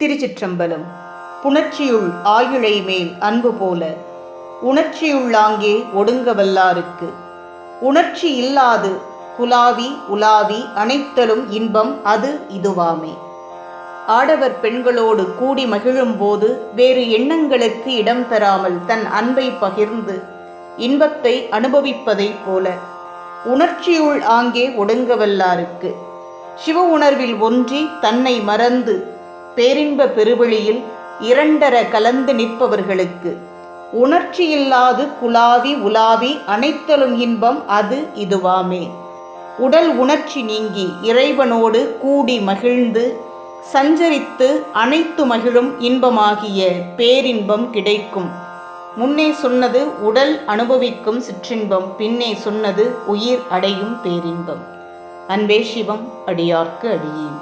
திருச்சிற்றம்பலம். புணர்ச்சியுள் ஆயுளை மேல் அன்பு போல உணர்ச்சியுள்ளாங்கே ஒடுங்க வல்லாருக்கு. உணர்ச்சி இல்லாது குலாவி உலாவி அனைத்தலும் இன்பம் அது இதுவாமே. ஆடவர் பெண்களோடு கூடி மகிழும்போது வேறு எண்ணங்களுக்கு இடம் தராமல் தன் அன்பை பகிர்ந்து இன்பத்தை அனுபவிப்பதைப் போல உணர்ச்சியுள் ஆங்கே ஒடுங்க வல்லாருக்கு. சிவ உணர்வில் ஒன்றி தன்னை மறந்து பேரின்ப பெருவழியில் இரண்டர கலந்து நிற்பவர்களுக்கு உணர்ச்சியில்லாது குலாவி உலாவி அனைத்தலும் இன்பம் அது இதுவாமே. உடல் உணர்ச்சி நீங்கி இறைவனோடு கூடி மகிழ்ந்து சஞ்சரித்து அனைத்து மகிழும் இன்பமாகிய பேரின்பம் கிடைக்கும். முன்னே சொன்னது உடல் அனுபவிக்கும் சிற்றின்பம், பின்னே சொன்னது உயிர் அடையும் பேரின்பம். அன்பே சிவம், அடியார்க்கு அடியேன்.